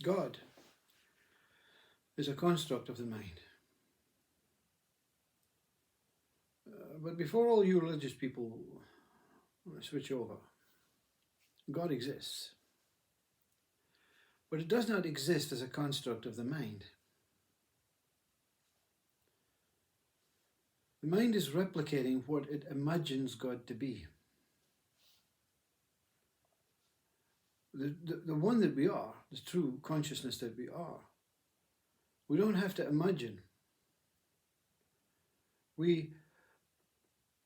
God is a construct of the mind. But before all you religious people switch over, God exists. But it does not exist as a construct of the mind. The mind is replicating what it imagines God to be. The one that we are, the true consciousness that we are, we don't have to imagine. We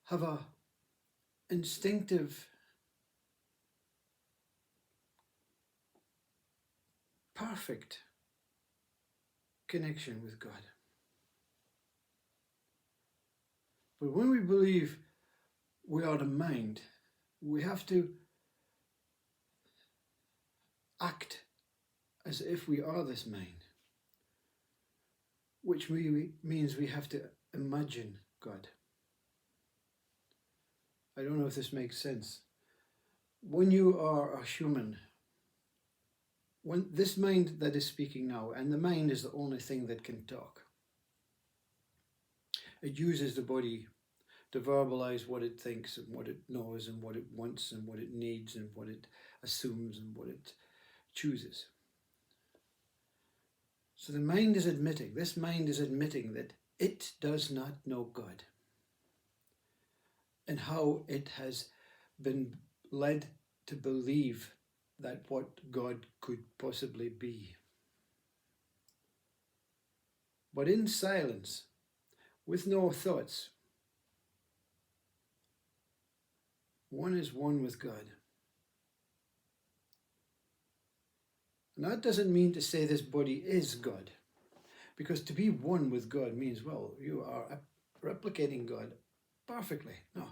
have a instinctive, perfect connection with God. But when we believe we are the mind, we have to act as if we are this mind, which means we have to imagine God. I don't know if this makes sense. When you are a human, when this mind that is speaking now, and the mind is the only thing that can talk, it uses the body to verbalize what it thinks and what it knows and what it wants and what it needs and what it assumes and what it chooses. So the mind is admitting, this mind is admitting that it does not know God and how it has been led to believe that what God could possibly be. But in silence, with no thoughts, one is one with God. And that doesn't mean to say this body is God, because to be one with God means, well, you are replicating God perfectly. No.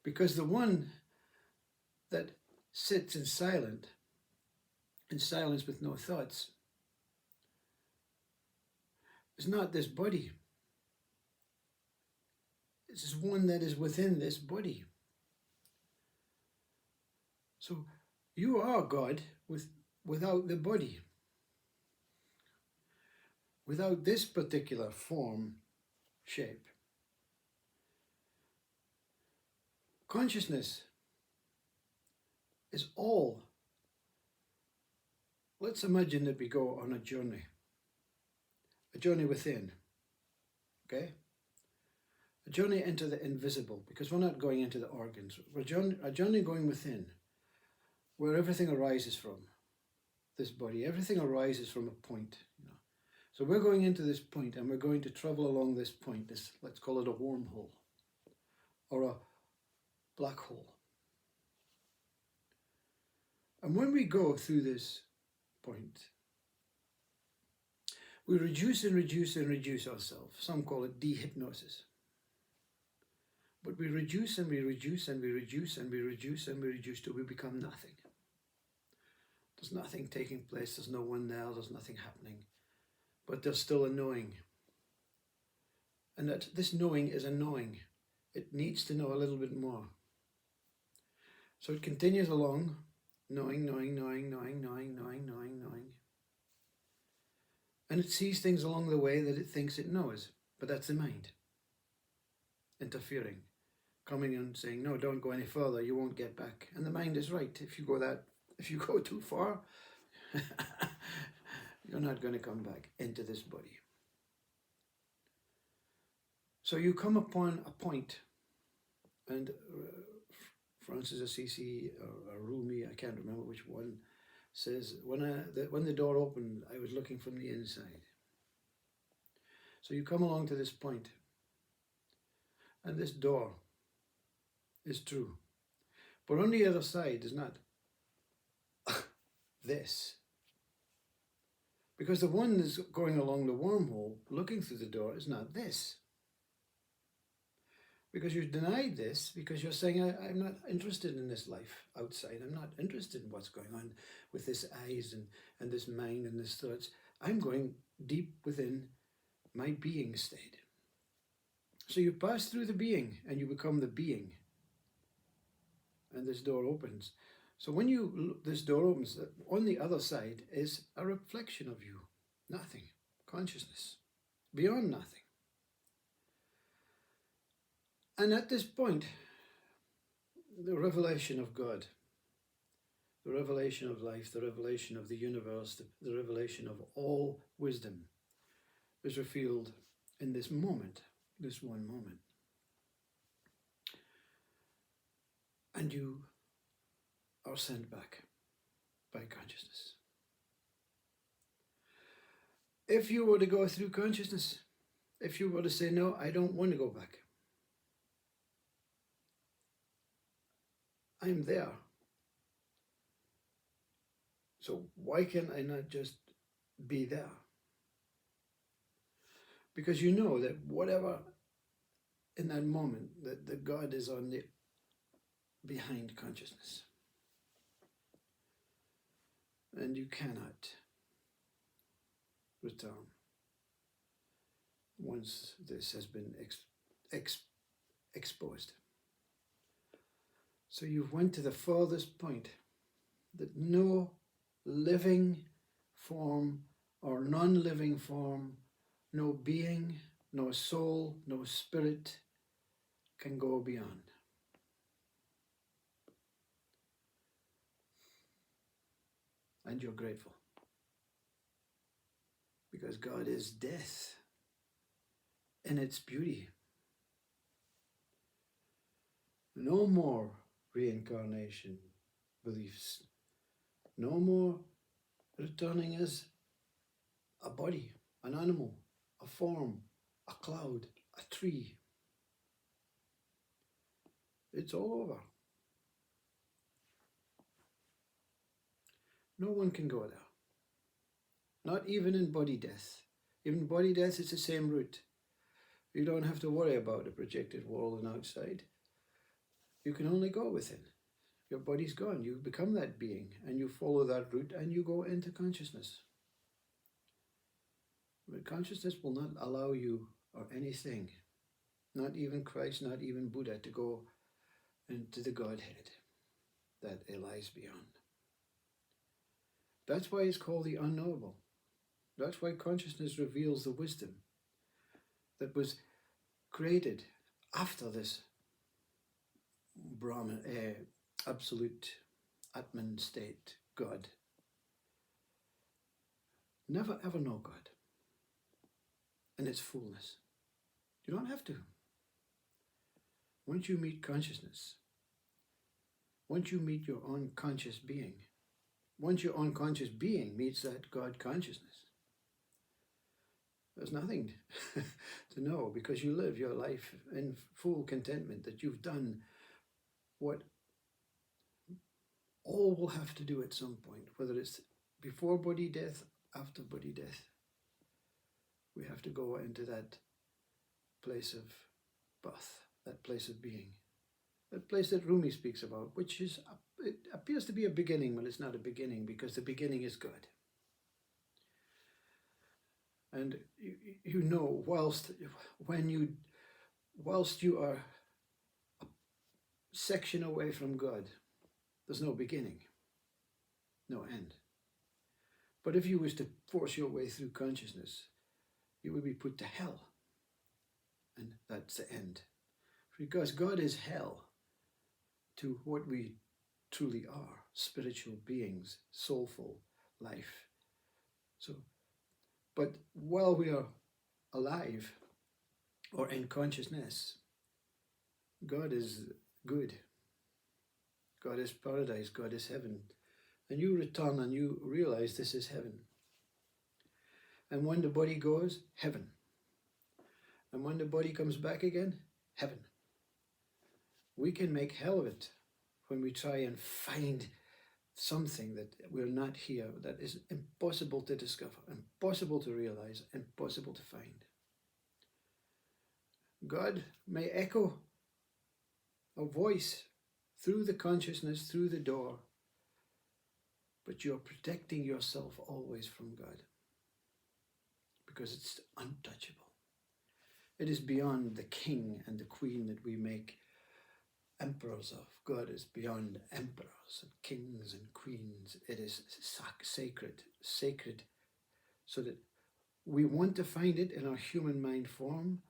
Because the one that sits in silence with no thoughts, is not this body. It's one that is within this body. So you are God without the body, without this particular form, shape. Consciousness is all. Let's imagine that we go on a journey within, okay? A journey into the invisible, because we're not going into the organs. We're a journey going within, where everything arises from, this body. Everything arises from a point. So we're going into this point, and we're going to travel along this point, this, let's call it a wormhole, or a black hole. And when we go through this point, we reduce and reduce and reduce ourselves. Some call it dehypnosis. But we reduce and we reduce and we reduce and we reduce and we reduce till we become nothing. There's nothing taking place, there's no one there, there's nothing happening. But there's still a knowing. And that this knowing is a knowing. It needs to know a little bit more. So it continues along, knowing. And it sees things along the way that it thinks it knows. But that's the mind interfering, coming and saying, no, don't go any further, you won't get back. And the mind is right. If you go too far, you're not going to come back into this body. So you come upon a point, and Francis Assisi or Rumi, I can't remember which one, says, when the door opened, I was looking from the inside. So you come along to this point, and this door is true. But on the other side is not this. Because the one that's going along the wormhole, looking through the door, is not this. Because you've denied this, because you're saying, I'm not interested in this life outside. I'm not interested in what's going on with this eyes and this mind and this thoughts. I'm going deep within my being state. So you pass through the being and you become the being. And this door opens. So when this door opens, on the other side is a reflection of you. Nothing. Consciousness. Beyond nothing. And at this point, the revelation of God, the revelation of life, the revelation of the universe, the revelation of all wisdom is revealed in this moment, this one moment. And you are sent back by consciousness. If you were to go through consciousness, if you were to say, no, I don't want to go back, I'm there. So why can't I not just be there? Because you know that whatever in that moment, that the God is on the behind consciousness. And you cannot return once this has been exposed. So you've went to the farthest point that no living form or non-living form, no being, no soul, no spirit can go beyond. And you're grateful. Because God is death in its beauty. No more reincarnation beliefs. No more returning as a body, an animal, a form, a cloud, a tree. It's all over. No one can go there. Not even in body death. Even body death is the same route. You don't have to worry about the projected world and outside. You can only go within. Your body's gone. You become that being and you follow that route and you go into consciousness. But consciousness will not allow you or anything, not even Christ, not even Buddha, to go into the Godhead that it lies beyond. That's why it's called the unknowable. That's why consciousness reveals the wisdom that was created after this Brahman, absolute Atman state, God. Never ever know God in its fullness. You don't have to. Once you meet consciousness, once you meet your unconscious being, once your unconscious being meets that God consciousness, there's nothing to know because you live your life in full contentment that you've done what all will have to do at some point, whether it's before body death, after body death. We have to go into that place of birth, that place of being, that place that Rumi speaks about, which is, it appears to be a beginning, but it's not a beginning because the beginning is God. And you know, whilst you are a section away from God, there's no beginning, no end. But if you was to force your way through consciousness, you would be put to hell. And that's the end. Because God is hell to what we truly are, spiritual beings, soulful life. So, but while we are alive or in consciousness, God is good. God is paradise, God is heaven. And you return and you realize this is heaven. And when the body goes, heaven. And when the body comes back again, heaven. We can make hell of it when we try and find something that we're not here, that is impossible to discover, impossible to realize, impossible to find. God may echo a voice through the consciousness, through the door, but you're protecting yourself always from God because it's untouchable. It is beyond the king and the queen that we make emperors of. God is beyond emperors and kings and queens. It is sacred, sacred, so that we want to find it in our human mind form,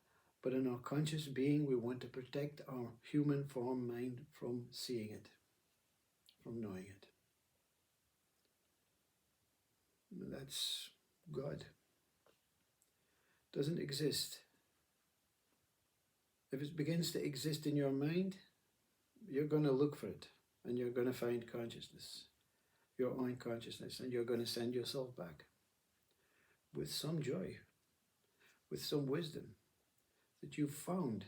but in our conscious being, we want to protect our human form mind from seeing it, from knowing it. That's God. Doesn't exist. If it begins to exist in your mind, you're going to look for it, and you're going to find consciousness, your own consciousness, and you're going to send yourself back with some joy, with some wisdom, that you've found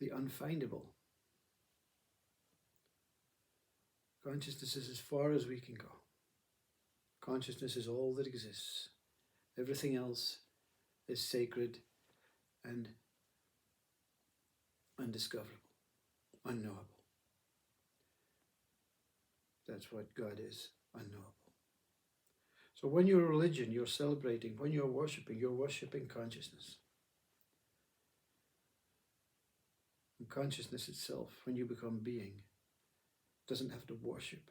the unfindable. Consciousness is as far as we can go. Consciousness is all that exists. Everything else is sacred and undiscoverable, unknowable. That's what God is, unknowable. So when you're a religion, you're celebrating. When you're worshipping consciousness. And consciousness itself, when you become being, doesn't have to worship.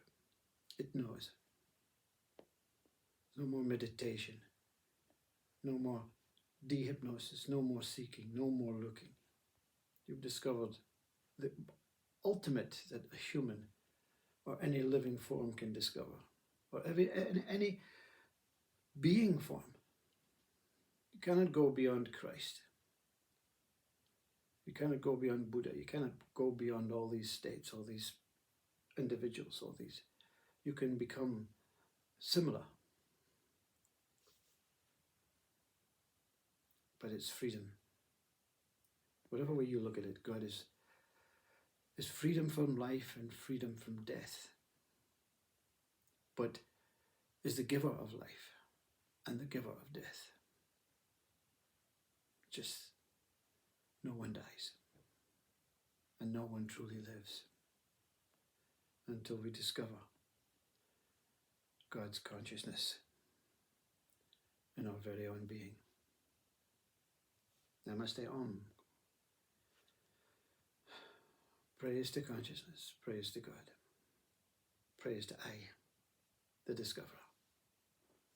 It knows. No more meditation. No more dehypnosis. No more seeking. No more looking. You've discovered the ultimate that a human or any living form can discover, or any being form. You cannot go beyond Christ. You cannot go beyond Buddha. You cannot go beyond all these states, all these individuals, all these. You can become similar, but it's freedom. Whatever way you look at it, God is freedom from life and freedom from death, but is the giver of life and the giver of death. Just no one dies and no one truly lives until we discover God's consciousness in our very own being. Namaste Om. Praise to consciousness, praise to God, praise to I, the discoverer.